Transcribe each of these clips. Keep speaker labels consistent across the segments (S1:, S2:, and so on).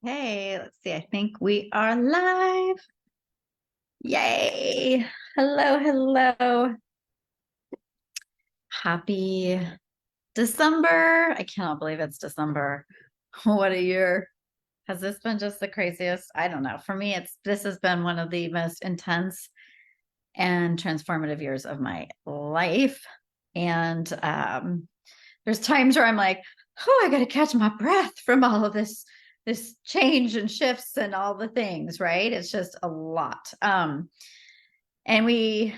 S1: Okay, let's see. I think we are live. Yay. Hello, hello. Happy December. I cannot believe it's December. What a year. Has this been just the craziest? I don't know. For me, this has been one of the most intense and transformative years of my life. And there's times where I'm like, oh, I got to catch my breath from all of this change and shifts and all the things, right? It's just a lot. And we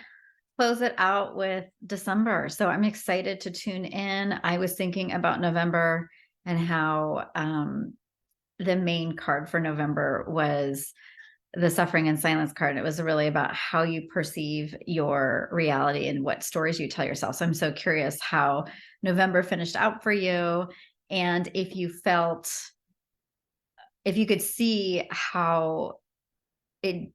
S1: close it out with December. So I'm excited to tune in. I was thinking about November and how the main card for November was the suffering and silence card. It was really about how you perceive your reality and what stories you tell yourself. So I'm so curious how November finished out for you. And if you could see how you're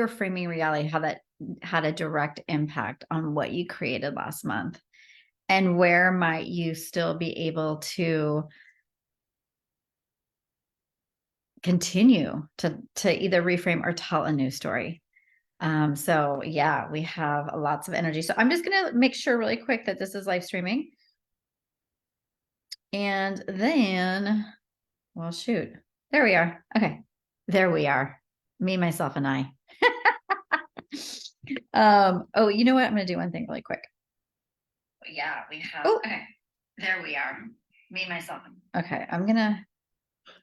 S1: framing reality, how that had a direct impact on what you created last month, and where might you still be able to continue to either reframe or tell a new story. So yeah, we have lots of energy. So I'm just going to make sure really quick that this is live streaming. And then, well, shoot, there we are. Okay. There we are. Me, myself, and I. Oh, you know what? I'm going to do one thing really quick. Yeah, we have. Oh, okay. There we are. Me, myself. Okay. I'm going to,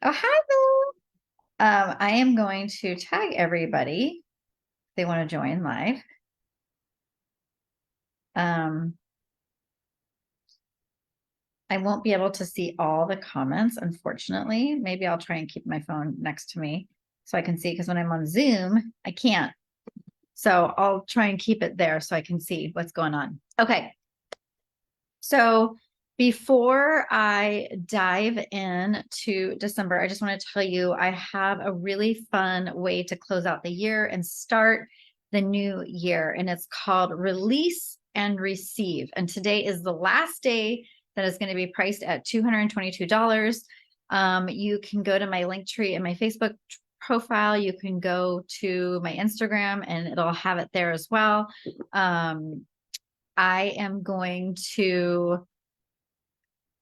S1: oh, hi, Bill. I am going to tag everybody if they want to join live. I won't be able to see all the comments, unfortunately. Maybe I'll try and keep my phone next to me so I can see, because when I'm on Zoom, I can't. So I'll try and keep it there so I can see what's going on. Okay. So before I dive into December, I just want to tell you I have a really fun way to close out the year and start the new year. And it's called Release and Receive. And today is the last day that is going to be priced at $222. You can go to my link tree in my Facebook profile. You can go to my Instagram and it'll have it there as well. I am going to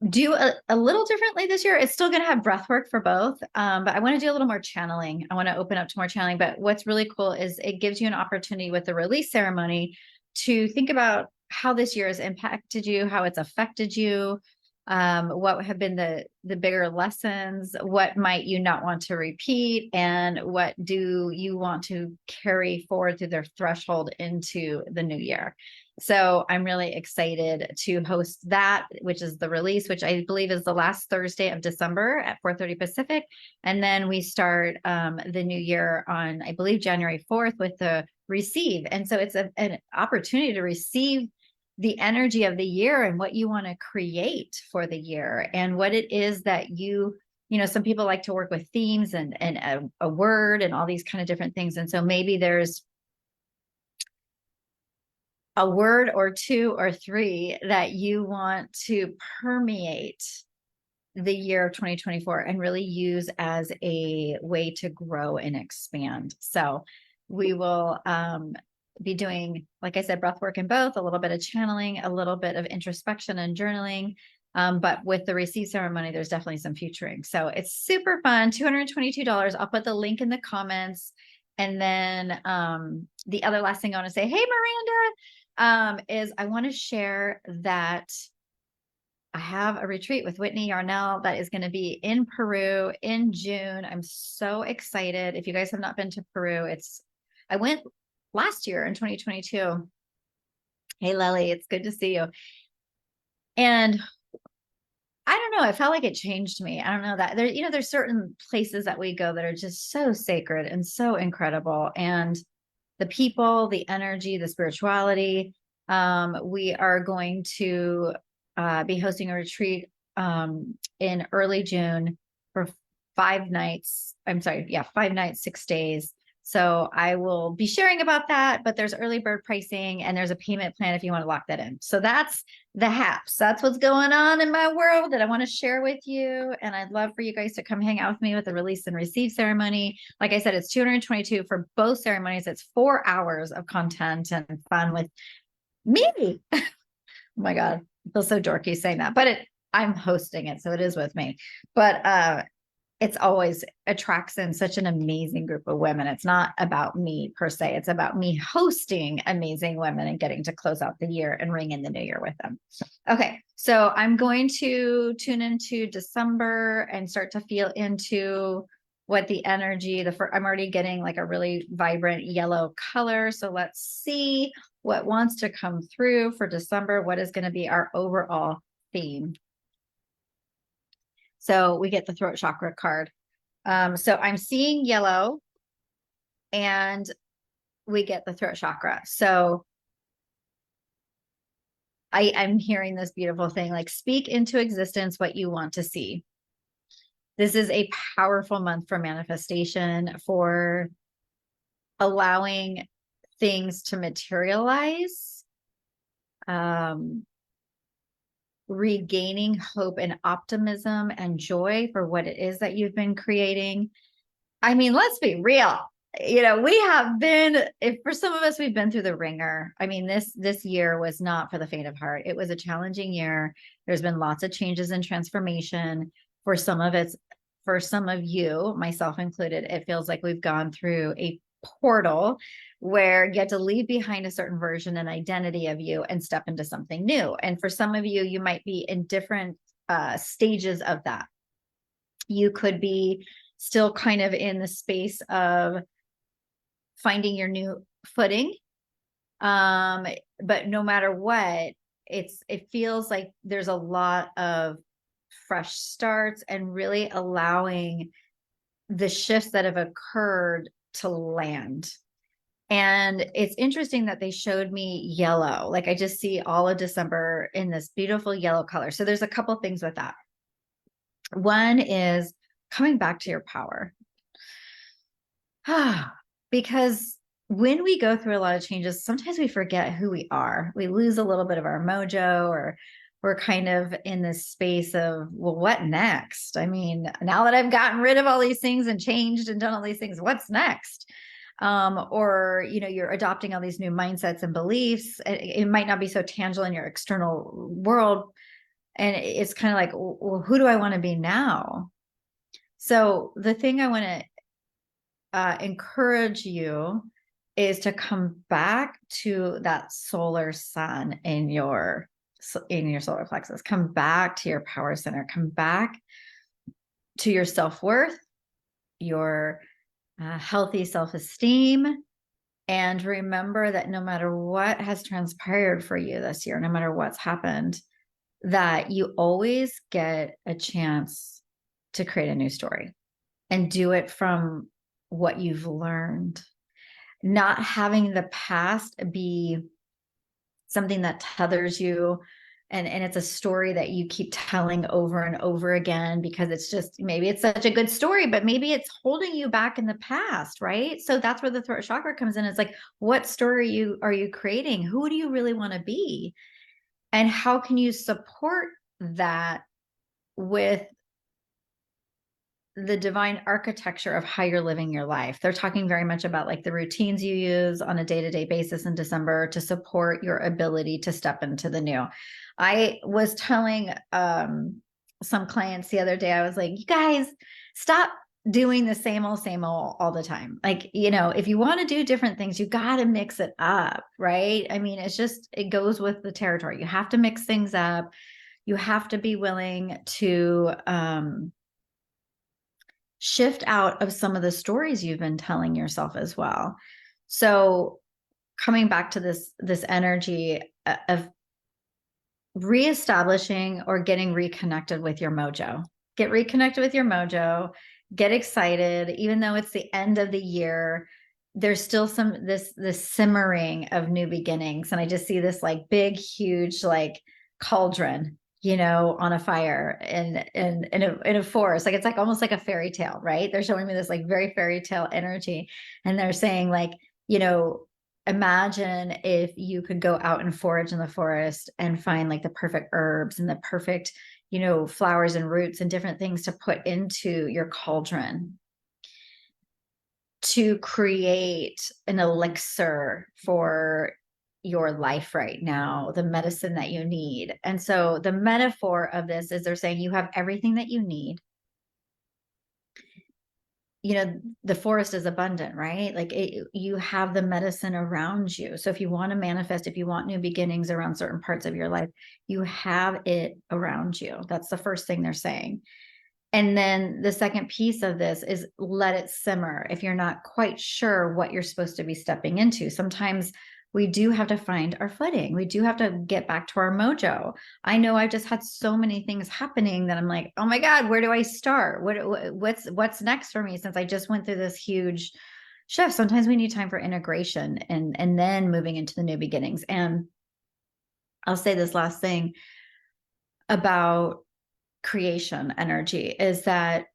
S1: do a little differently this year. It's still going to have breath work for both, but I want to do a little more channeling. I want to open up to more channeling. But what's really cool is it gives you an opportunity with the release ceremony to think about how this year has impacted you, how it's affected you, what have been the bigger lessons, what might you not want to repeat, and what do you want to carry forward through their threshold into the new year. So I'm really excited to host that, which is the release, which I believe is the last Thursday of December at 4:30 Pacific. And then we start the new year on, I believe, January 4th with the receive. And so it's an opportunity to receive the energy of the year and what you want to create for the year and what it is that some people like to work with themes and a word and all these kind of different things. And so maybe there's a word or two or three that you want to permeate the year of 2024 and really use as a way to grow and expand. So we will be doing, like I said, breath work in both, a little bit of channeling, a little bit of introspection and journaling. But with the receive ceremony, there's definitely some featuring. So it's super fun, $222. I'll put the link in the comments. And then the other last thing I want to say, hey, Miranda, is I want to share that I have a retreat with Whitney Yarnell that is going to be in Peru in June. I'm so excited. If you guys have not been to Peru, I went last year in 2022. Hey, Lily, it's good to see you. And I don't know, I felt like it changed me. I don't know that there's certain places that we go that are just so sacred and so incredible. And the people, the energy, the spirituality. We are going to be hosting a retreat in early June for 5 nights. 5 nights, 6 days. So I will be sharing about that, but there's early bird pricing and there's a payment plan if you want to lock that in. So that's the haps. That's what's going on in my world that I want to share with you. And I'd love for you guys to come hang out with me with the release and receive ceremony. Like I said, it's $222 for both ceremonies. It's 4 hours of content and fun with me. Oh my God, I feel so dorky saying that, but I'm hosting it, so it is with me. But it's always attracts in such an amazing group of women. It's not about me per se. It's about me hosting amazing women and getting to close out the year and ring in the new year with them. Okay. So I'm going to tune into December and start to feel into what the energy, I'm already getting like a really vibrant yellow color. So let's see what wants to come through for December. What is going to be our overall theme? So we get the throat chakra card. So I'm seeing yellow and we get the throat chakra. So I'm hearing this beautiful thing, like speak into existence what you want to see. This is a powerful month for manifestation, for allowing things to materialize, regaining hope and optimism and joy for what it is that you've been creating. I mean, let's be real. We have been, if for some of us, we've been through the ringer. I mean, this year was not for the faint of heart. It was a challenging year. There's been lots of changes and transformation. For some of you, myself included, it feels like we've gone through a portal where you have to leave behind a certain version and identity of you and step into something new. And for some of you, you might be in different stages of that. You could be still kind of in the space of finding your new footing. But no matter what, it feels like there's a lot of fresh starts and really allowing the shifts that have occurred to land. And it's interesting that they showed me yellow. Like I just see all of December in this beautiful yellow color. So there's a couple things with that. One is coming back to your power. Because when we go through a lot of changes, sometimes we forget who we are. We lose a little bit of our mojo, or we're kind of in this space of, well, what next? I mean, now that I've gotten rid of all these things and changed and done all these things, what's next? Or, you're adopting all these new mindsets and beliefs. It might not be so tangible in your external world. And it's kind of like, well, who do I want to be now? So the thing I want to encourage you is to come back to that solar sun in your solar plexus. Come back to your power center. Come back to your self-worth, your healthy self-esteem. And remember that no matter what has transpired for you this year, no matter what's happened, that you always get a chance to create a new story and do it from what you've learned. Not having the past be something that tethers you, and it's a story that you keep telling over and over again because it's just, maybe it's such a good story, but maybe it's holding you back in the past, right? So that's where the throat chakra comes in. It's like, what story are you creating? Who do you really want to be? And how can you support that with the divine architecture of how you're living your life? They're talking very much about like the routines you use on a day-to-day basis in December to support your ability to step into the new. I was telling some clients the other day, I was like, you guys, stop doing the same old all the time. Like, if you want to do different things, you got to mix it up, right? I mean, it goes with the territory. You have to mix things up. You have to be willing to shift out of some of the stories you've been telling yourself as well. So coming back to this energy of reestablishing or getting reconnected with your mojo. Get reconnected with your mojo, get excited, even though it's the end of the year, there's still this simmering of new beginnings. And I just see this like big, huge, like cauldron on a fire in a forest. Like, it's like almost like a fairy tale, right? They're showing me this like very fairy tale energy. And they're saying like, imagine if you could go out and forage in the forest and find like the perfect herbs and the perfect, flowers and roots and different things to put into your cauldron to create an elixir for your life right now, the medicine that you need. And so the metaphor of this is they're saying you have everything that you need. The forest is abundant, right? Like you have the medicine around you. So if you want to manifest, if you want new beginnings around certain parts of your life, you have it around you. That's the first thing they're saying. And then the second piece of this is let it simmer. If you're not quite sure what you're supposed to be stepping into, sometimes we do have to find our footing. We do have to get back to our mojo. I know I've just had so many things happening that I'm like, oh my God, where do I start? What's next for me, since I just went through this huge shift? Sometimes we need time for integration and then moving into the new beginnings. And I'll say this last thing about creation energy is that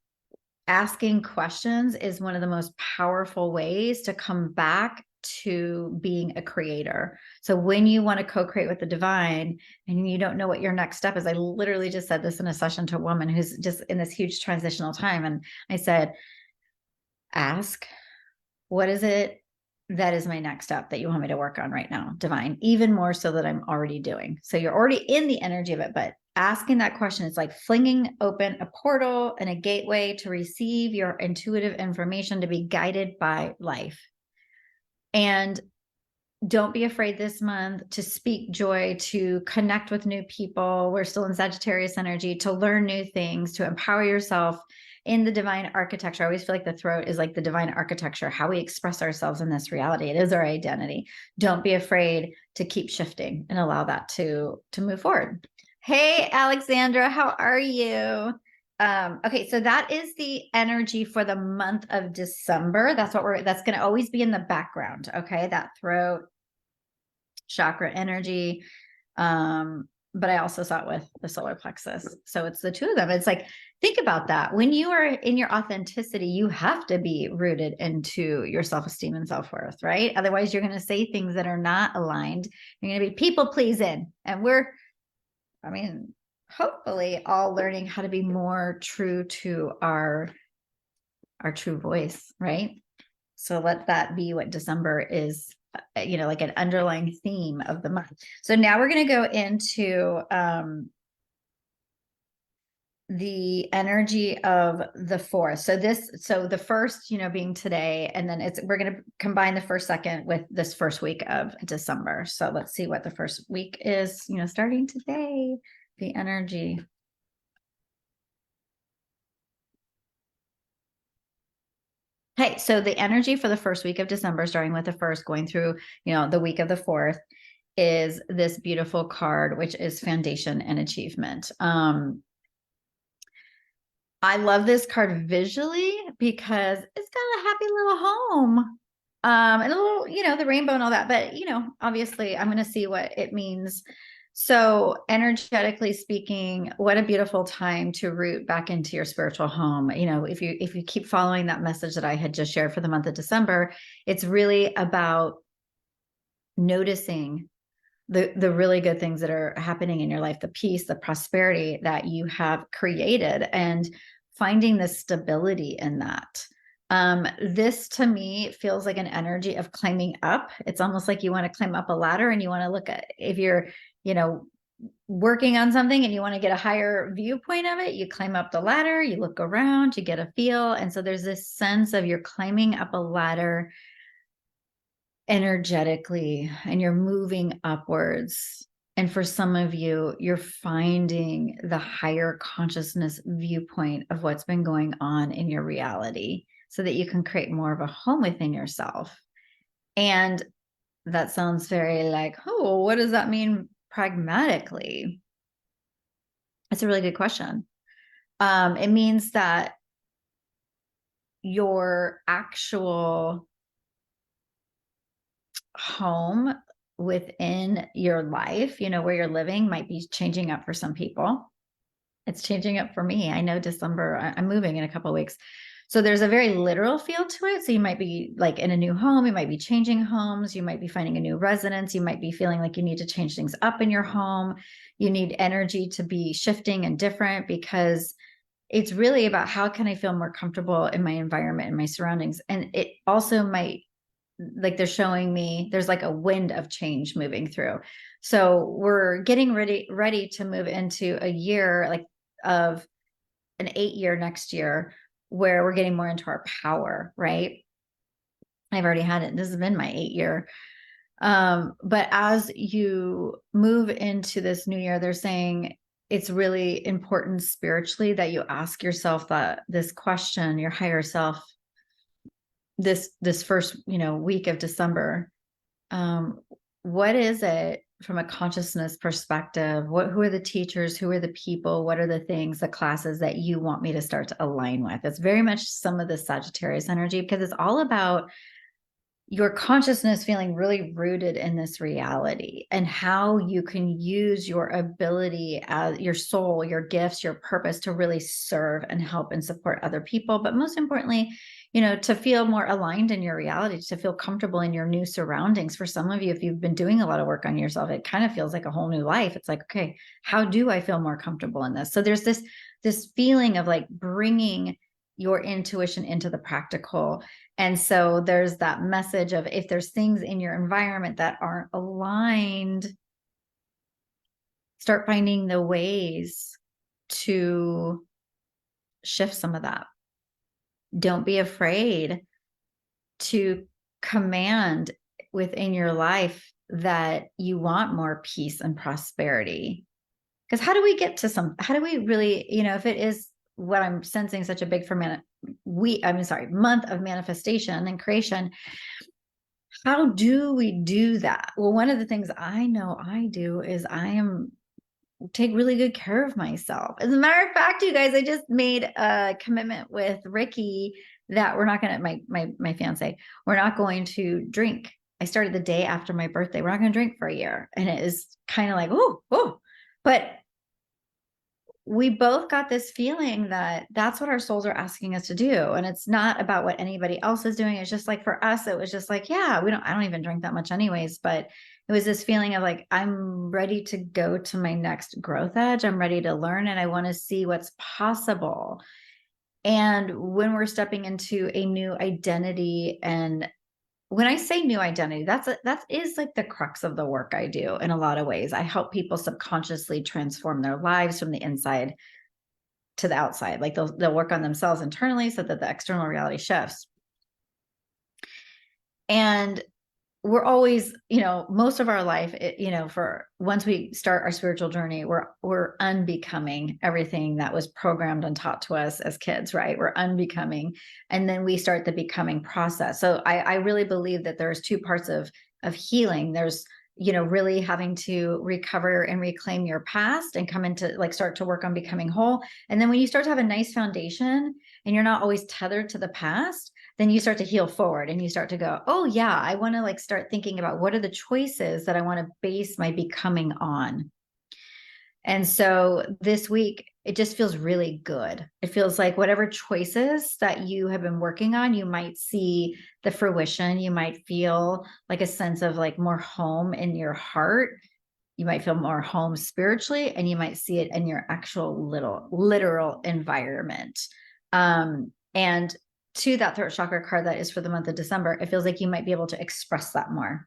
S1: asking questions is one of the most powerful ways to come back to being a creator. So when you want to co-create with the divine and you don't know what your next step is, I literally just said this in a session to a woman who's just in this huge transitional time. And I said, ask, what is it that is my next step that you want me to work on right now, divine, even more so that I'm already doing. So you're already in the energy of it, but asking that question is like flinging open a portal and a gateway to receive your intuitive information, to be guided by life. And don't be afraid this month to speak joy, to connect with new people. We're still in Sagittarius energy, to learn new things, to empower yourself in the divine architecture. I always feel like the throat is like the divine architecture, how we express ourselves in this reality. It is our identity. Don't be afraid to keep shifting and allow that to move forward. Hey, Alexandra, how are you? Okay, so that is the energy for the month of December. That's going to always be in the background. Okay, that throat chakra energy. But I also saw it with the solar plexus. So it's the two of them. It's like, think about that. When you are in your authenticity, you have to be rooted into your self-esteem and self-worth, right? Otherwise, you're going to say things that are not aligned. You're going to be people pleasing. And hopefully all learning how to be more true to our true voice, right? So let that be what December is, like an underlying theme of the month. So now we're going to go into the energy of the fourth. So the first, being today, and then we're going to combine the first, second with this first week of December. So let's see what the first week is, starting today, the energy. Okay, so the energy for the first week of December, starting with the first, going through, the week of the fourth, is this beautiful card, which is foundation and achievement. I love this card visually because it's got a happy little home, and a little, the rainbow and all that. But, obviously I'm going to see what it means. So energetically speaking, what a beautiful time to root back into your spiritual home. If you keep following that message that I had just shared for the month of December, it's really about noticing the really good things that are happening in your life, the peace, the prosperity that you have created, and finding the stability in that. This to me feels like an energy of climbing up. It's almost like you want to climb up a ladder and you want to look at, if you're, working on something and you want to get a higher viewpoint of it, you climb up the ladder, you look around, you get a feel. And so there's this sense of you're climbing up a ladder energetically and you're moving upwards. And for some of you, you're finding the higher consciousness viewpoint of what's been going on in your reality so that you can create more of a home within yourself. And that sounds very like, oh, what does that mean pragmatically? That's a really good question. It means that your actual home within your life, where you're living might be changing up for some people. It's changing up for me. I know December, I'm moving in a couple of weeks. So there's a very literal feel to it. So you might be like in a new home, you might be changing homes, you might be finding a new residence, you might be feeling like you need to change things up in your home. You need energy to be shifting and different, because it's really about how can I feel more comfortable in my environment and my surroundings. And it also might, like they're showing me there's like a wind of change moving through. So we're getting ready to move into a year, like of an 8-year next year, where we're getting more into our power, right? I've already had it. This has been my 8-year. But as you move into this new year, they're saying it's really important spiritually that you ask yourself this question, your higher self, this first, week of December. What is it from a consciousness perspective? Who are the teachers? Who are the people? What are the things, the classes that you want me to start to align with? It's very much some of the Sagittarius energy, because it's all about your consciousness feeling really rooted in this reality, and how you can use your ability, as your soul, your gifts, your purpose to really serve and help and support other people. But most importantly, to feel more aligned in your reality, to feel comfortable in your new surroundings. For some of you, if you've been doing a lot of work on yourself, it kind of feels like a whole new life. It's like, okay, how do I feel more comfortable in this? So there's this feeling of like bringing your intuition into the practical. And so there's that message of, if there's things in your environment that aren't aligned, start finding the ways to shift some of that. Don't be afraid to command within your life that you want more peace and prosperity. Because how do we get to how do we really, if it is what I'm sensing, such a big month of manifestation and creation, how do we do that? Well, one of the things I know I do is take really good care of myself. As a matter of fact, you guys, I just made a commitment with Ricky that we're not going to, my fiance, we're not going to drink. I started the day after my birthday. We're not going to drink for a year. And it is kind of like, oh, but we both got this feeling that that's what our souls are asking us to do. And it's not about what anybody else is doing. It's just like, for us, it was just like, yeah, I don't even drink that much anyways. But it was this feeling of like, I'm ready to go to my next growth edge. I'm ready to learn, and I want to see what's possible. And when we're stepping into a new identity, and when I say new identity, that is like the crux of the work I do in a lot of ways. I help people subconsciously transform their lives from the inside to the outside. Like they'll work on themselves internally so that the external reality shifts. And we're always, most of our life, for once we start our spiritual journey, we're unbecoming everything that was programmed and taught to us as kids, right? We're unbecoming, and then we start the becoming process. So I really believe that there's two parts of healing. There's, really having to recover and reclaim your past and come into start to work on becoming whole. And then when you start to have a nice foundation and you're not always tethered to the past, then you start to heal forward, and you start to go, oh yeah, I want to start thinking about what are the choices that I want to base my becoming on. And so this week, it just feels really good. It feels like whatever choices that you have been working on, you might see the fruition. You might feel like a sense of more home in your heart. You might feel more home spiritually, and you might see it in your actual literal environment. And to that throat chakra card that is for the month of December, it feels like you might be able to express that more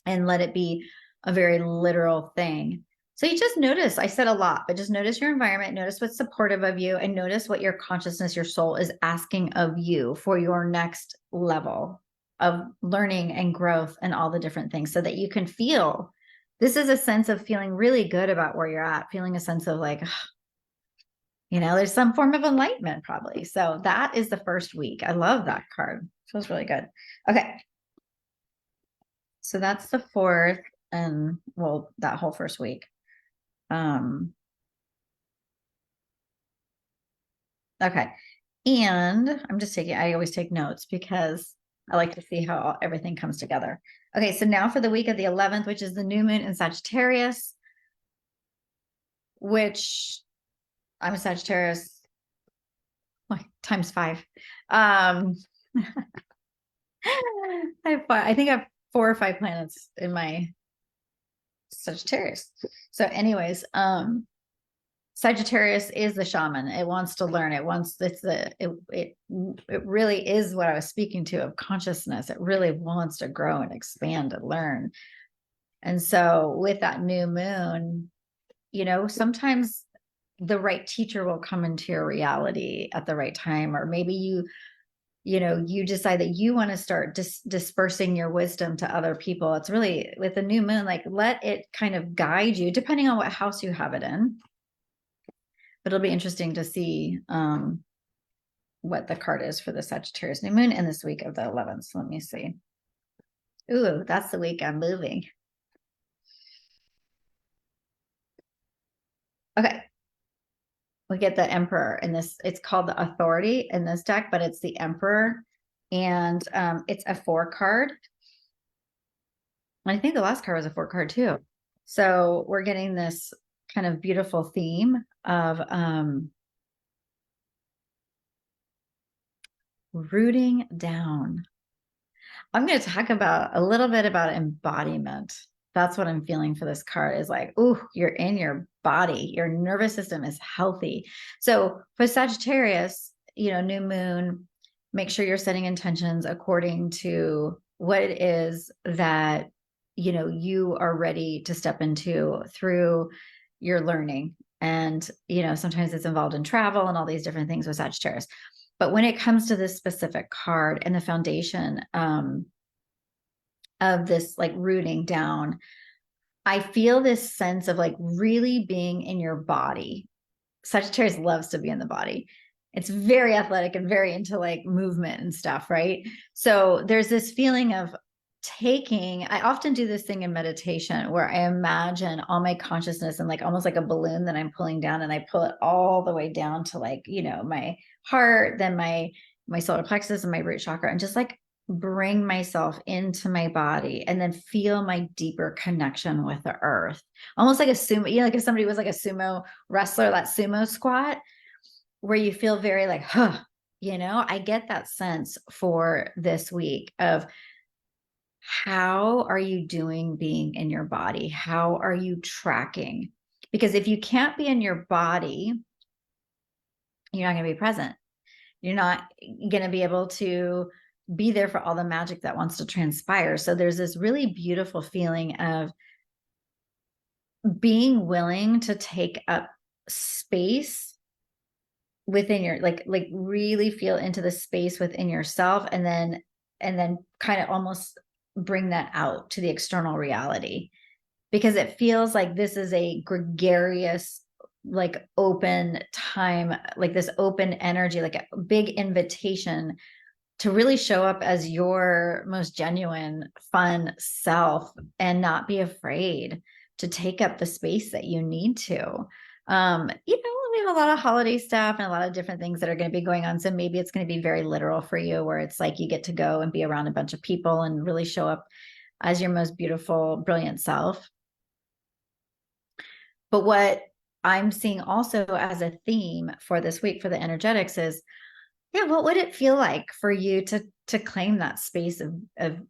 S1: and let it be a very literal thing. So you just notice, I said a lot, but just notice your environment, notice what's supportive of you, and notice what your consciousness, your soul is asking of you for your next level of learning and growth and all the different things, so that you can feel, this is a sense of feeling really good about where you're at, feeling a sense of there's some form of enlightenment probably. So that is the first week. I love that card. Feels really good. Okay. So that's the 4th, and that whole first week. Okay. And I'm just I always take notes, because I like to see how everything comes together. Okay, so now for the week of the 11th, which is the new moon in Sagittarius, which I'm a Sagittarius times 5. I think I have 4 or 5 planets in my Sagittarius. So anyways, Sagittarius is the shaman. It wants to learn. It really is what I was speaking to of consciousness. It really wants to grow and expand and learn. And so with that new moon, sometimes the right teacher will come into your reality at the right time, or maybe you decide that you want to start dispersing your wisdom to other people. It's really with the new moon, like let it kind of guide you depending on what house you have it in. But it'll be interesting to see what the card is for the Sagittarius new moon in this week of the 11th. So let me see. Ooh, that's the week I'm moving. Okay. We get the Emperor in this. It's called the Authority in this deck, but it's the Emperor. And it's a 4 card. And I think the last card was a 4 card too. So we're getting this kind of beautiful theme of rooting down. I'm going to talk about a little bit about embodiment. That's what I'm feeling for this card is like, ooh, you're in your body. Your nervous system is healthy. So for Sagittarius, new moon, make sure you're setting intentions according to what it is that, you are ready to step into through your learning. And, sometimes it's involved in travel and all these different things with Sagittarius. But when it comes to this specific card and the foundation of this like rooting down, I feel this sense of like really being in your body. Sagittarius loves to be in the body. It's very athletic and very into like movement and stuff, right? So there's this feeling of I often do this thing in meditation where I imagine all my consciousness and like almost like a balloon that I'm pulling down, and I pull it all the way down to like, my heart, then my solar plexus and my root chakra, and just like bring myself into my body and then feel my deeper connection with the earth. Almost like a sumo, like if somebody was like a sumo wrestler, that sumo squat, where you feel very like, I get that sense for this week of how are you doing being in your body? How are you tracking? Because if you can't be in your body, you're not going to be present. You're not going to be able to be there for all the magic that wants to transpire. So there's this really beautiful feeling of being willing to take up space within your like really feel into the space within yourself, and then kind of almost bring that out to the external reality, because it feels like this is a gregarious, like open time, like this open energy, like a big invitation to really show up as your most genuine, fun self and not be afraid to take up the space that you need to. We have a lot of holiday stuff and a lot of different things that are going to be going on. So maybe it's going to be very literal for you, where it's like you get to go and be around a bunch of people and really show up as your most beautiful, brilliant self. But what I'm seeing also as a theme for this week for the energetics is, what would it feel like for you to claim that space of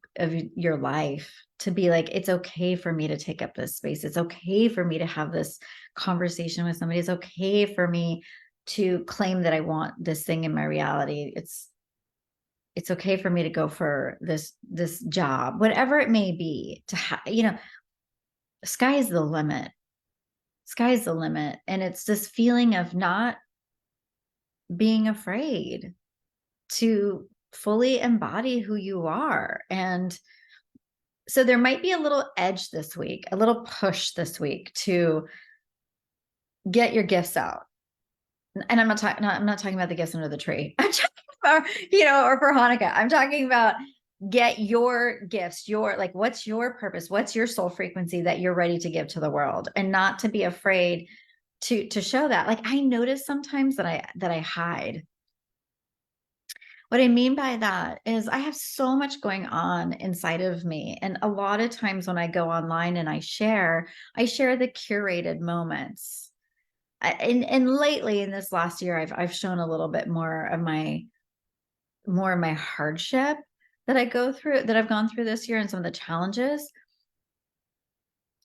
S1: your life, to be like, it's okay for me to take up this space. It's okay for me to have this conversation with somebody. It's okay for me to claim that I want this thing in my reality. It's okay for me to go for this job, whatever it may be, to have, sky is the limit. Sky is the limit. And it's this feeling of not being afraid to fully embody who you are. And so there might be a little edge this week, a little push this week to get your gifts out. And I'm not talking about the gifts under the tree. I'm talking about, or for Hanukkah. I'm talking about get your gifts, what's your purpose? What's your soul frequency that you're ready to give to the world, and not to be afraid to show that. Like I notice sometimes that I hide. What I mean by that is I have so much going on inside of me. And a lot of times when I go online and I share the curated moments. And lately in this last year, I've shown a little bit more of my hardship that I've gone through this year and some of the challenges.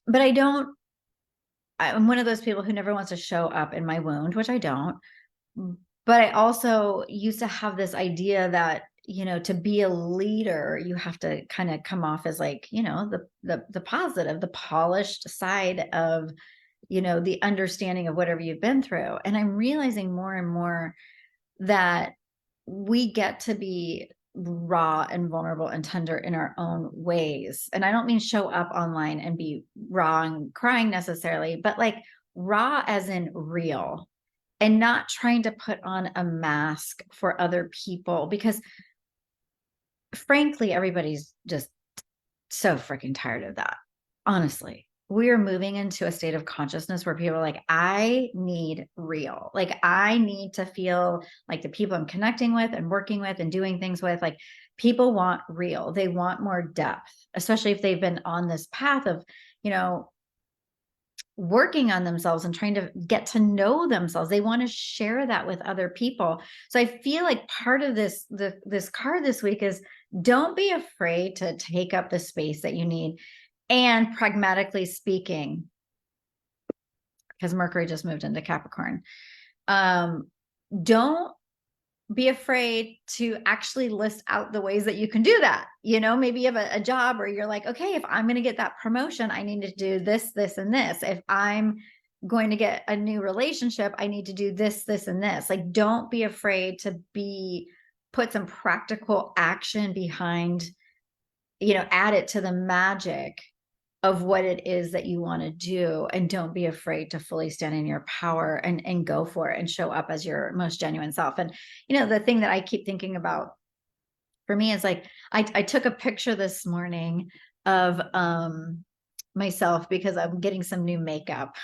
S1: But I'm one of those people who never wants to show up in my wound, which I don't. But I also used to have this idea that, to be a leader, you have to kind of come off as like, the positive, the polished side of, the understanding of whatever you've been through. And I'm realizing more and more that we get to be raw and vulnerable and tender in our own ways. And I don't mean show up online and be raw and crying necessarily, but like raw as in real, and not trying to put on a mask for other people, because frankly, everybody's just so freaking tired of that. Honestly, we are moving into a state of consciousness where people are like, I need real. Like, I need to feel like the people I'm connecting with and working with and doing things with, like, people want real. They want more depth, especially if they've been on this path of, working on themselves and trying to get to know themselves. They want to share that with other people. So I feel like part of this card this week is, don't be afraid to take up the space that you need. And pragmatically speaking, because Mercury just moved into Capricorn, don't be afraid to actually list out the ways that you can do that. Maybe you have a job where you're like, okay, if I'm going to get that promotion, I need to do this, this, and this. If I'm going to get a new relationship, I need to do this, this, and this. Like, don't be afraid to put some practical action behind, add it to the magic of what it is that you want to do. And don't be afraid to fully stand in your power and go for it and show up as your most genuine self. And, the thing that I keep thinking about for me is like, I took a picture this morning of myself because I'm getting some new makeup.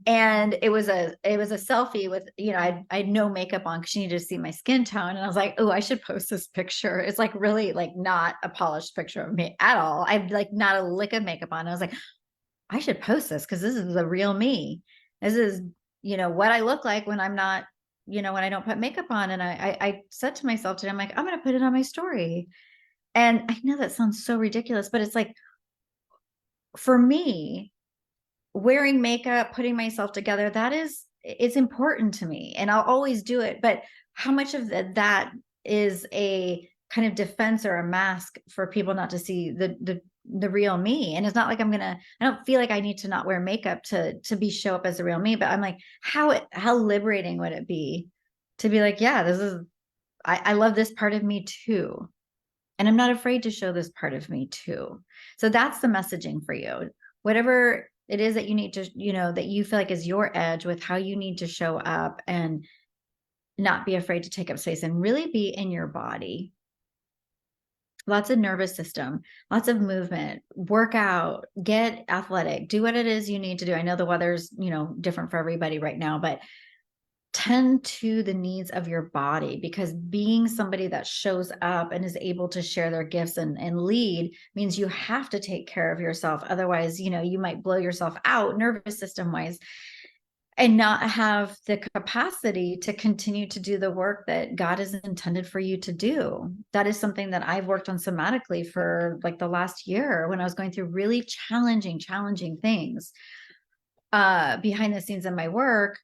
S1: And it was a selfie with, I had no makeup on because she needed to see my skin tone. And I was like, oh, I should post this picture. It's like really like not a polished picture of me at all. I've like not a lick of makeup on. I was like, I should post this because this is the real me. This is, what I look like when I'm not, when I don't put makeup on. And I said to myself today, I'm like, I'm going to put it on my story. And I know that sounds so ridiculous, but it's like, for me, wearing makeup, putting myself together, it's important to me, and I'll always do it. But how much of that is a kind of defense or a mask for people not to see the real me? And it's not like I don't feel like I need to not wear makeup to show up as the real me, but I'm like, how liberating would it be to be like, yeah, I love this part of me too. And I'm not afraid to show this part of me too. So that's the messaging for you. Whatever it is that you need to, that you feel like is your edge with how you need to show up, and not be afraid to take up space and really be in your body. Lots of nervous system, lots of movement, work out, get athletic, do what it is you need to do. I know the weather's, different for everybody right now, but tend to the needs of your body, because being somebody that shows up and is able to share their gifts and lead means you have to take care of yourself. Otherwise, you might blow yourself out nervous system wise and not have the capacity to continue to do the work that God has intended for you to do. That is something that I've worked on somatically for like the last year, when I was going through really challenging things behind the scenes in my work.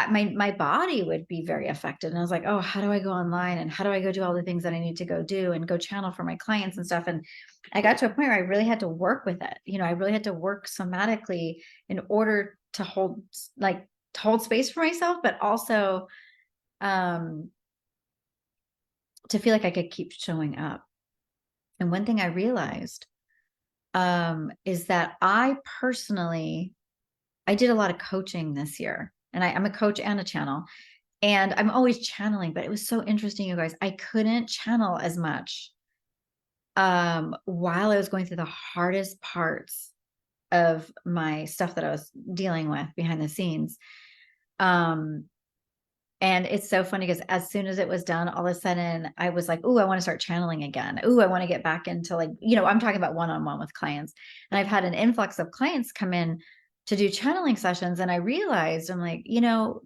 S1: My body would be very affected. And I was like, oh, how do I go online? And how do I go do all the things that I need to go do and go channel for my clients and stuff? And I got to a point where I really had to work with it. I really had to work somatically in order to hold space for myself, but also to feel like I could keep showing up. And one thing I realized is that I did a lot of coaching this year. And I'm a coach and a channel, and I'm always channeling, but it was so interesting, you guys. I couldn't channel as much while I was going through the hardest parts of my stuff that I was dealing with behind the scenes. And And it's so funny because as soon as it was done, all of a sudden I was like, oh, I want to start channeling again. Oh, I want to get back into like, I'm talking about one-on-one with clients. And I've had an influx of clients come in to do channeling sessions. And I realized I'm like,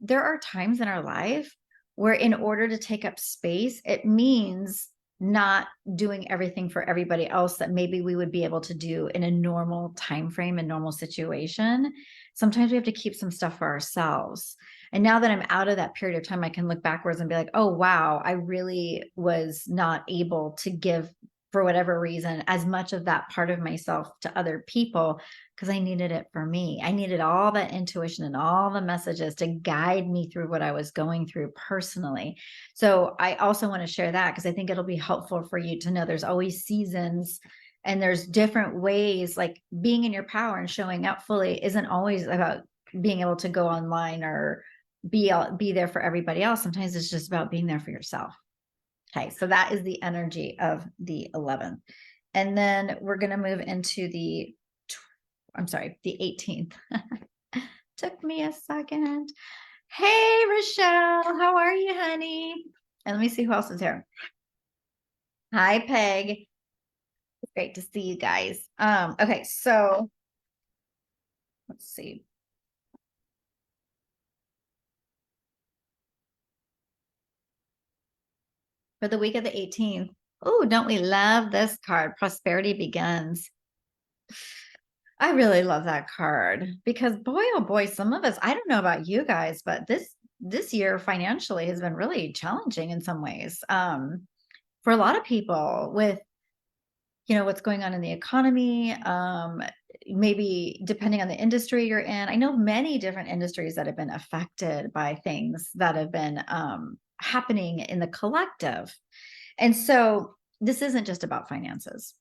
S1: there are times in our life where in order to take up space, it means not doing everything for everybody else that maybe we would be able to do in a normal time frame and normal situation. Sometimes we have to keep some stuff for ourselves. And now that I'm out of that period of time, I can look backwards and be like, oh, wow, I really was not able to give, for whatever reason, as much of that part of myself to other people because I needed it for me. I needed all that intuition and all the messages to guide me through what I was going through personally. So I also want to share that because I think it'll be helpful for you to know there's always seasons and there's different ways, like being in your power and showing up fully isn't always about being able to go online or be there for everybody else. Sometimes it's just about being there for yourself. Okay, so that is the energy of the 11th. And then we're going to move into the 18th. Took me a second. Hey, Rochelle, how are you, honey? And let me see who else is here. Hi, Peg. It's great to see you guys. Okay, so let's see. For the week of the 18th. Oh, don't we love this card? Prosperity Begins. I really love that card because boy, oh boy, some of us, I don't know about you guys, but this year financially has been really challenging in some ways. For a lot of people with, what's going on in the economy, maybe depending on the industry you're in. I know many different industries that have been affected by things that have been happening in the collective. And so this isn't just about finances,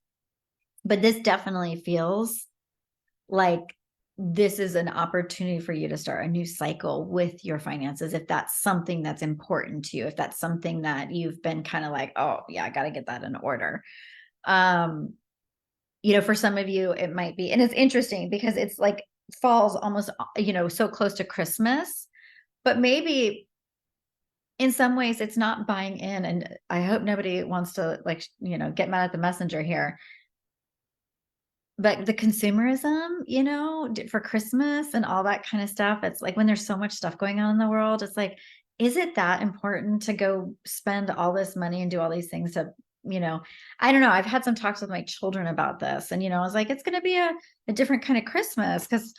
S1: but this definitely feels like this is an opportunity for you to start a new cycle with your finances. If that's something that's important to you, if that's something that you've been kind of like, oh yeah, I got to get that in order. For some of you, it might be, and it's interesting because it's like falls almost, so close to Christmas, but maybe in some ways it's not buying in. And I hope nobody wants to get mad at the messenger here. But the consumerism, for Christmas and all that kind of stuff, it's like when there's so much stuff going on in the world, it's like, is it that important to go spend all this money and do all these things to, I don't know. I've had some talks with my children about this and, I was like, it's going to be a different kind of Christmas because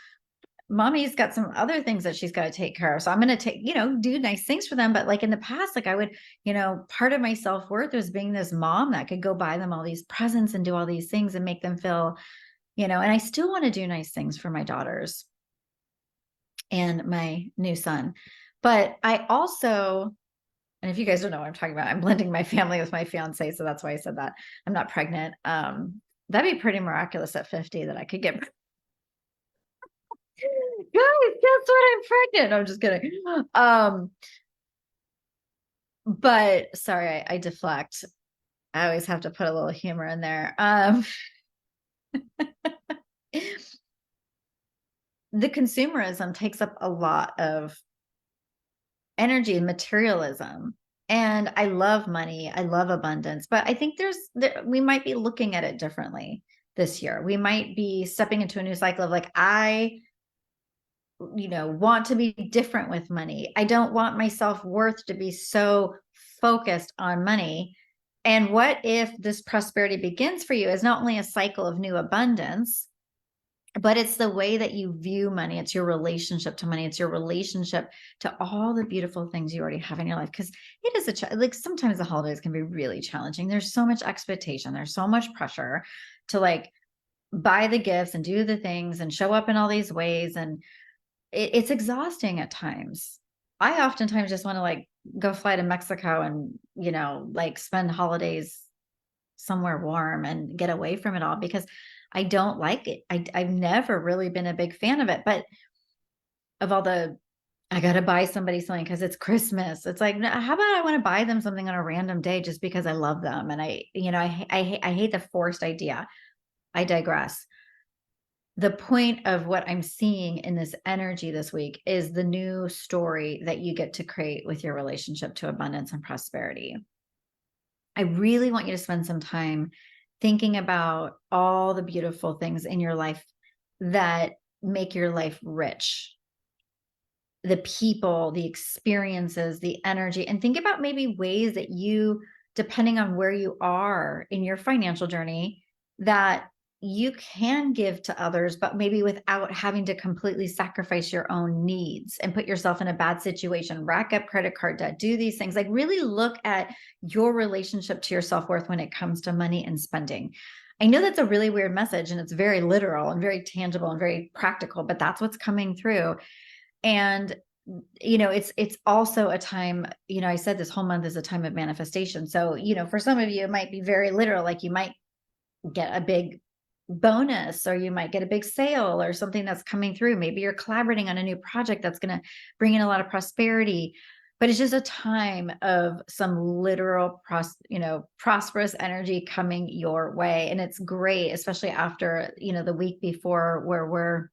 S1: mommy's got some other things that she's got to take care of. So I'm going to do nice things for them. But like in the past, like I would, part of my self-worth was being this mom that could go buy them all these presents and do all these things and make them feel, and I still want to do nice things for my daughters and my new son. But I also, and if you guys don't know what I'm talking about, I'm blending my family with my fiance. So that's why I said that. I'm not pregnant. That'd be pretty miraculous at 50 that I could get. Guys, guess what? I'm pregnant. I'm just kidding. But sorry, I deflect. I always have to put a little humor in there. The consumerism takes up a lot of energy and materialism. And I love money. I love abundance, but I think we might be looking at it differently this year. We might be stepping into a new cycle of like, I want to be different with money. I don't want my self-worth to be so focused on money. And what if this prosperity begins for you is not only a cycle of new abundance, but it's the way that you view money. It's your relationship to money. It's your relationship to all the beautiful things you already have in your life. Because it is like sometimes the holidays can be really challenging. There's so much expectation. There's so much pressure to like buy the gifts and do the things and show up in all these ways. And it's exhausting at times. I oftentimes just want to like go fly to Mexico and, like spend holidays somewhere warm and get away from it all because I don't like it. I've never really been a big fan of it, but of all I got to buy somebody something because it's Christmas. It's like, how about I want to buy them something on a random day just because I love them. And I hate the forced idea. I digress. the point of what I'm seeing in this energy this week is the new story that you get to create with your relationship to abundance and prosperity. I really want you to spend some time thinking about all the beautiful things in your life that make your life rich. The people, the experiences, the energy, and think about maybe ways that you, depending on where you are in your financial journey, that you can give to others, but maybe without having to completely sacrifice your own needs and put yourself in a bad situation, rack up credit card debt, do these things. Like really look at your relationship to your self-worth when it comes to money and spending. I know that's a really weird message and it's very literal and very tangible and very practical, but that's what's coming through. And it's also a time, I said this whole month is a time of manifestation. So, for some of you, it might be very literal, like you might get a big bonus or you might get a big sale or something that's coming through. Maybe you're collaborating on a new project that's going to bring in a lot of prosperity. But it's just a time of some literal, prosperous energy coming your way. And it's great, especially after, the week before where we're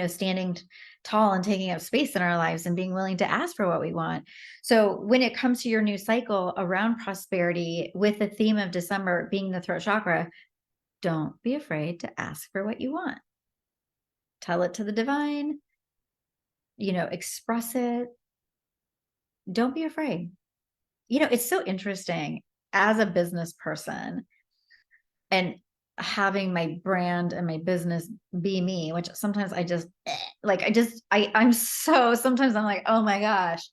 S1: standing tall and taking up space in our lives and being willing to ask for what we want. So when it comes to your new cycle around prosperity, with the theme of December being the throat chakra, don't be afraid to ask for what you want. Tell it to the divine, express it. Don't be afraid. It's so interesting as a business person and having my brand and my business be me, which sometimes I just I'm so, sometimes I'm like, oh my gosh.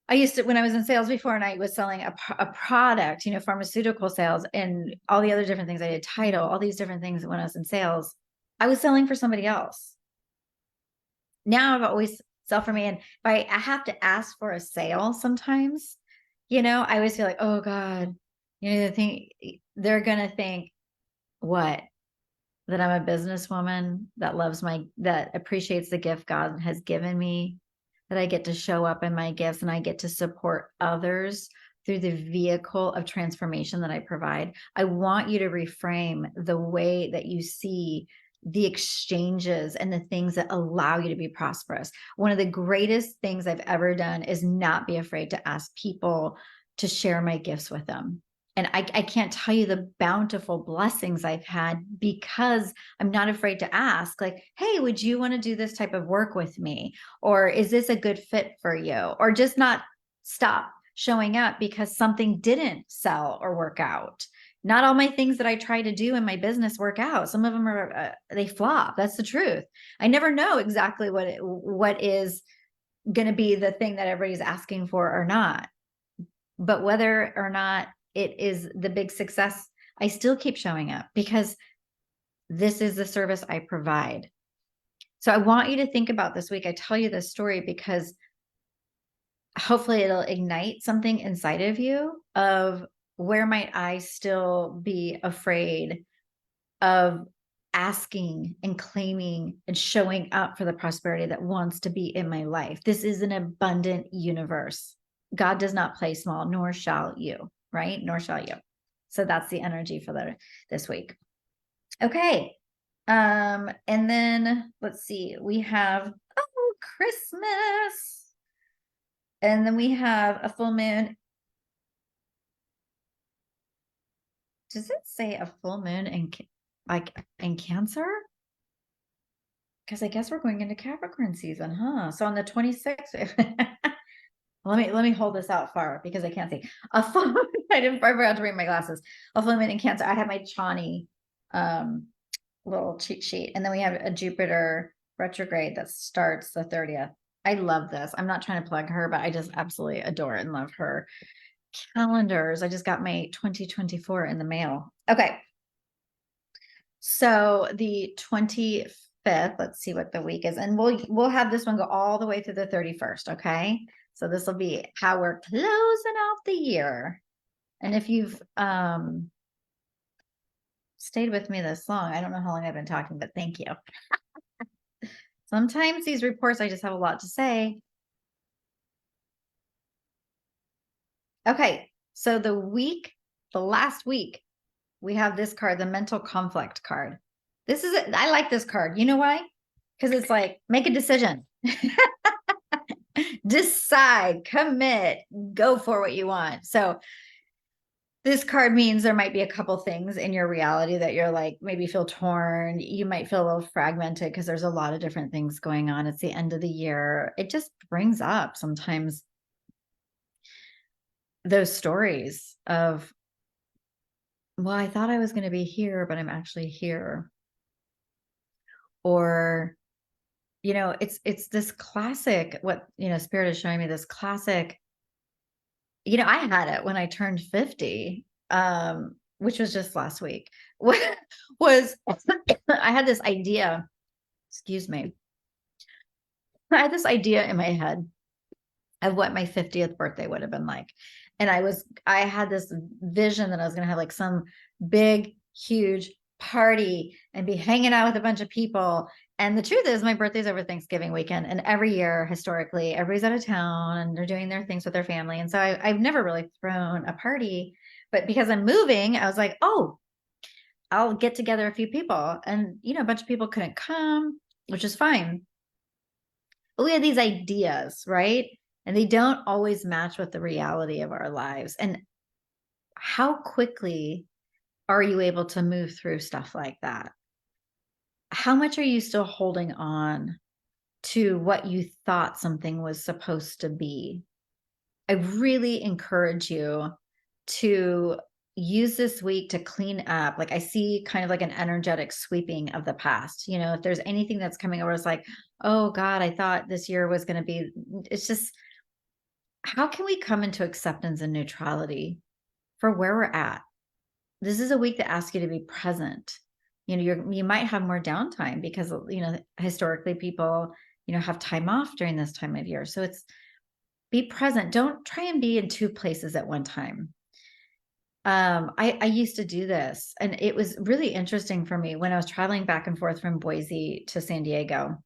S1: I used to, when I was in sales before and I was selling a product, pharmaceutical sales and all the other different things I did, title, all these different things when I was in sales, I was selling for somebody else. Now I've always sell for me. And if I have to ask for a sale sometimes, I always feel like, oh God, they're going to think, what? That I'm a businesswoman that appreciates the gift God has given me, that I get to show up in my gifts and I get to support others through the vehicle of transformation that I provide. I want you to reframe the way that you see the exchanges and the things that allow you to be prosperous. One of the greatest things I've ever done is not be afraid to ask people to share my gifts with them. And I can't tell you the bountiful blessings I've had because I'm not afraid to ask, like, hey, would you want to do this type of work with me? Or is this a good fit for you? Or just not stop showing up because something didn't sell or work out. Not all my things that I try to do in my business work out. Some of them are, they flop. That's the truth. I never know exactly what is going to be the thing that everybody's asking for or not. But whether or not it is the big success, I still keep showing up because this is the service I provide. So I want you to think about this week. I tell you this story because hopefully it'll ignite something inside of you of where might I still be afraid of asking and claiming and showing up for the prosperity that wants to be in my life. This is an abundant universe. God does not play small, nor shall you, right? Nor shall you. So that's the energy for this week. Okay. And then let's see, we have, Christmas. And then we have a full moon. Does it say a full moon in Cancer? Because I guess we're going into Capricorn season, huh? So on the 26th, let me hold this out far because I can't see. A full moon, I forgot to bring my glasses. A full moon in Cancer. I have my Chani little cheat sheet. And then we have a Jupiter retrograde that starts the 30th. I love this. I'm not trying to plug her, but I just absolutely adore and love her calendars. I just got my 2024 in the mail. Okay. So the 25th, let's see what the week is. And we'll have this one go all the way through the 31st. Okay. So this will be how we're closing out the year. And if you've stayed with me this long, I don't know how long I've been talking, but thank you. Sometimes these reports, I just have a lot to say. Okay. So the last week, we have this card, the mental conflict card. I like this card. You know why? Because it's like, make a decision. Decide, commit, go for what you want. So this card means there might be a couple things in your reality that you're like, maybe feel torn. You might feel a little fragmented because there's a lot of different things going on. It's the end of the year. It just brings up sometimes those stories of, well, I thought I was going to be here, but I'm actually here. Or, it's this classic, what, Spirit is showing me this classic, I had it when I turned 50, which was just last week. Was I had this idea, excuse me. I had this idea in my head of what my 50th birthday would have been like. And I had this vision that I was going to have like some big, huge party and be hanging out with a bunch of people. And the truth is, my birthday's over Thanksgiving weekend. And every year, historically, everybody's out of town and they're doing their things with their family. And so I've never really thrown a party. But because I'm moving, I was like, oh, I'll get together a few people. And, a bunch of people couldn't come, which is fine. But we have these ideas, right? And they don't always match with the reality of our lives. And how quickly are you able to move through stuff like that? How much are you still holding on to what you thought something was supposed to be? I really encourage you to use this week to clean up. Like I see kind of like an energetic sweeping of the past. If there's anything that's coming over, it's like, oh God, I thought this year was going to be, it's just, how can we come into acceptance and neutrality for where we're at? This is a week that asks you to be present. You might have more downtime because, historically people, have time off during this time of year. So it's be present. Don't try and be in two places at one time. I used to do this, and it was really interesting for me when I was traveling back and forth from Boise to San Diego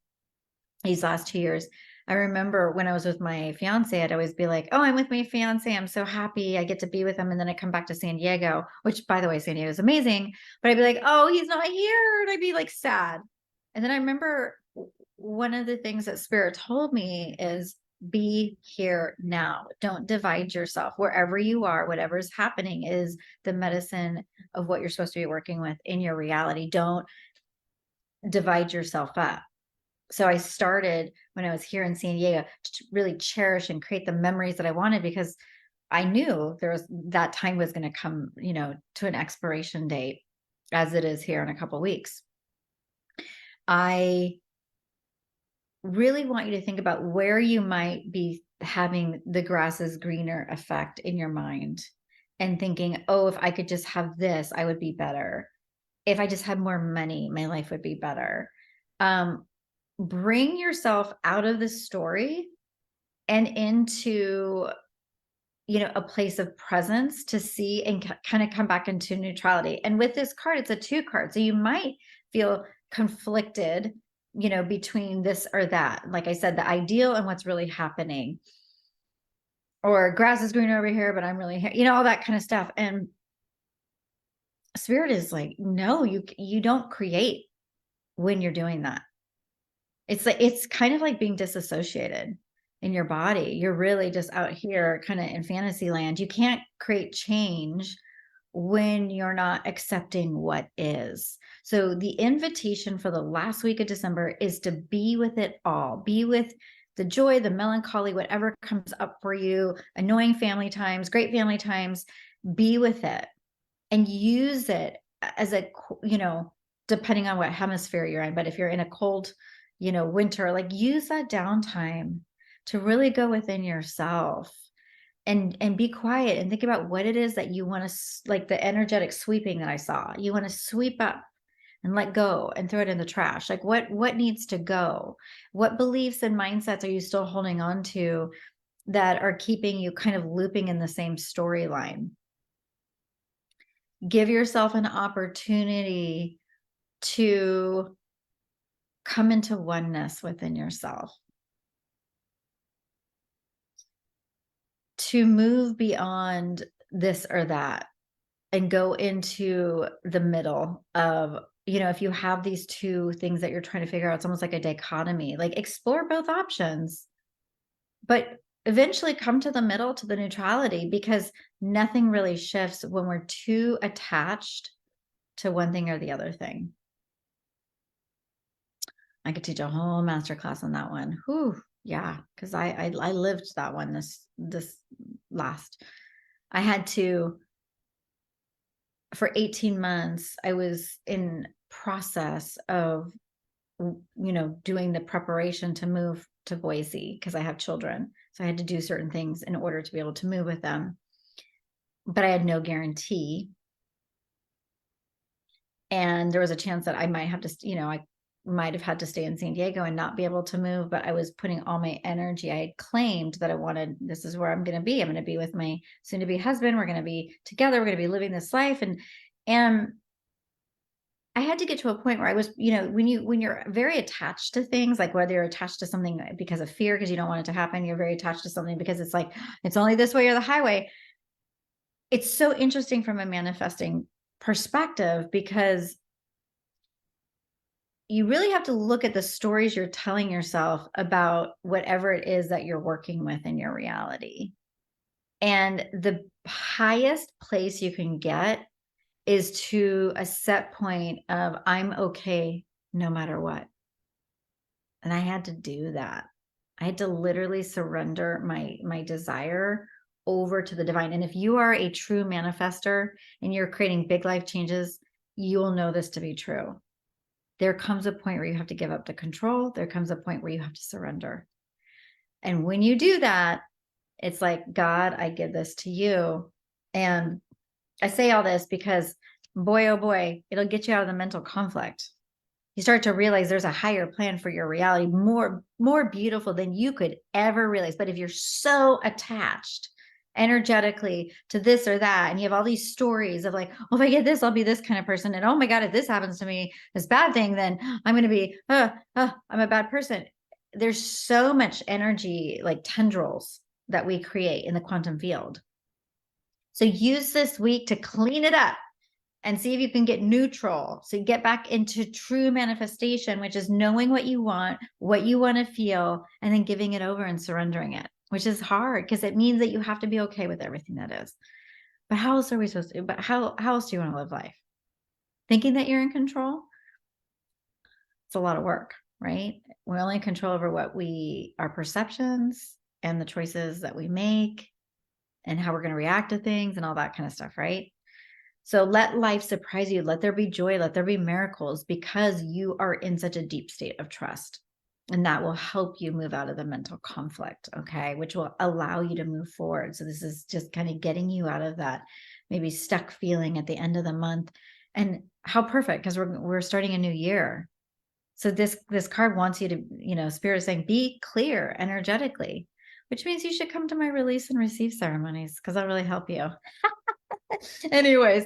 S1: these last 2 years. I remember when I was with my fiance, I'd always be like, oh, I'm with my fiance. I'm so happy I get to be with him. And then I come back to San Diego, which by the way, San Diego is amazing. But I'd be like, oh, he's not here. And I'd be like sad. And then I remember one of the things that Spirit told me is be here now. Don't divide yourself. Wherever you are, whatever's happening is the medicine of what you're supposed to be working with in your reality. Don't divide yourself up. So I started when I was here in San Diego to really cherish and create the memories that I wanted, because I knew that time was going to come, to an expiration date, as it is here in a couple of weeks. I really want you to think about where you might be having the grass is greener effect in your mind and thinking, oh, if I could just have this, I would be better. If I just had more money, my life would be better. Bring yourself out of the story and into, a place of presence to see and kind of come back into neutrality. And with this card, it's a 2 card. So you might feel conflicted, between this or that. Like I said, the ideal and what's really happening. Or grass is greener over here, but I'm really here, all that kind of stuff. And Spirit is like, no, you don't create when you're doing that. It's kind of like being disassociated in your body. You're really just out here kind of in fantasy land. You can't create change when you're not accepting what is. So the invitation for the last week of December is to be with it all. Be with the joy, the melancholy, whatever comes up for you, annoying family times, great family times, be with it and use it as a, depending on what hemisphere you're in. But if you're in a cold, winter, like use that downtime to really go within yourself and be quiet and think about what it is that you want to, like the energetic sweeping that I saw, you want to sweep up and let go and throw it in the trash. Like what needs to go? What beliefs and mindsets are you still holding on to that are keeping you kind of looping in the same storyline? Give yourself an opportunity to come into oneness within yourself, to move beyond this or that and go into the middle of if you have these two things that you're trying to figure out, it's almost like a dichotomy, like explore both options, but eventually come to the middle, to the neutrality, because nothing really shifts when we're too attached to one thing or the other thing. I could teach a whole masterclass on that one. Whew, yeah, because I lived that one this last. I had to, for 18 months, I was in process of doing the preparation to move to Boise because I have children. So I had to do certain things in order to be able to move with them. But I had no guarantee. And there was a chance that I might have to, I might have had to stay in San Diego and not be able to move, but I was putting all my energy. I had claimed that this is where I'm going to be. I'm going to be with my soon to be husband. We're going to be together. We're going to be living this life. And I had to get to a point where I was, when you're very attached to things, like whether you're attached to something because of fear, because you don't want it to happen, you're very attached to something because it's like, it's only this way or the highway. It's so interesting from a manifesting perspective, because you really have to look at the stories you're telling yourself about whatever it is that you're working with in your reality. And the highest place you can get is to a set point of I'm okay no matter what. And I had to do that. I had to literally surrender my desire over to the divine. And if you are a true manifester and you're creating big life changes, you'll know this to be true. There comes a point where you have to give up the control. There comes a point where you have to surrender. And when you do that, it's like, God, I give this to you. And I say all this because boy, oh boy, it'll get you out of the mental conflict. You start to realize there's a higher plan for your reality, more beautiful than you could ever realize. But if you're so attached energetically to this or that, and you have all these stories of like, oh, if I get this, I'll be this kind of person. And oh my God, if this happens to me, this bad thing, then I'm going to be, I'm a bad person. There's so much energy, like tendrils that we create in the quantum field. So use this week to clean it up and see if you can get neutral. So you get back into true manifestation, which is knowing what you want to feel, and then giving it over and surrendering it, which is hard because it means that you have to be okay with everything that is. But how else are we supposed to, but how else do you want to live life? Thinking that you're in control? It's a lot of work, right? We're only in control over our perceptions and the choices that we make and how we're going to react to things and all that kind of stuff, right? So let life surprise you. Let there be joy. Let there be miracles, because you are in such a deep state of trust. And that will help you move out of the mental conflict, okay, which will allow you to move forward. So this is just kind of getting you out of that maybe stuck feeling at the end of the month. And how perfect, because we're starting a new year. So this card wants you to, Spirit is saying, be clear energetically, which means you should come to my release and receive ceremonies, because that'll really help you. Anyways,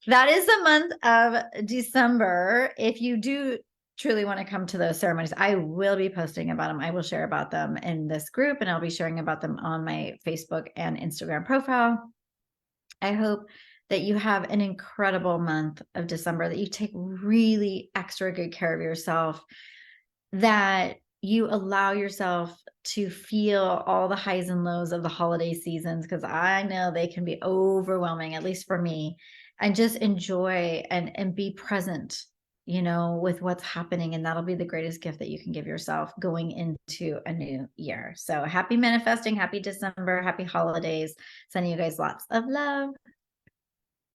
S1: that is the month of December. If you do truly want to come to those ceremonies, I will be posting about them. I will share about them in this group, and I'll be sharing about them on my Facebook and Instagram profile. I hope that you have an incredible month of December, that you take really extra good care of yourself, that you allow yourself to feel all the highs and lows of the holiday seasons, because I know they can be overwhelming, at least for me, and just enjoy and be present, with what's happening. And that'll be the greatest gift that you can give yourself going into a new year. So happy manifesting, happy December, happy holidays. Sending you guys lots of love.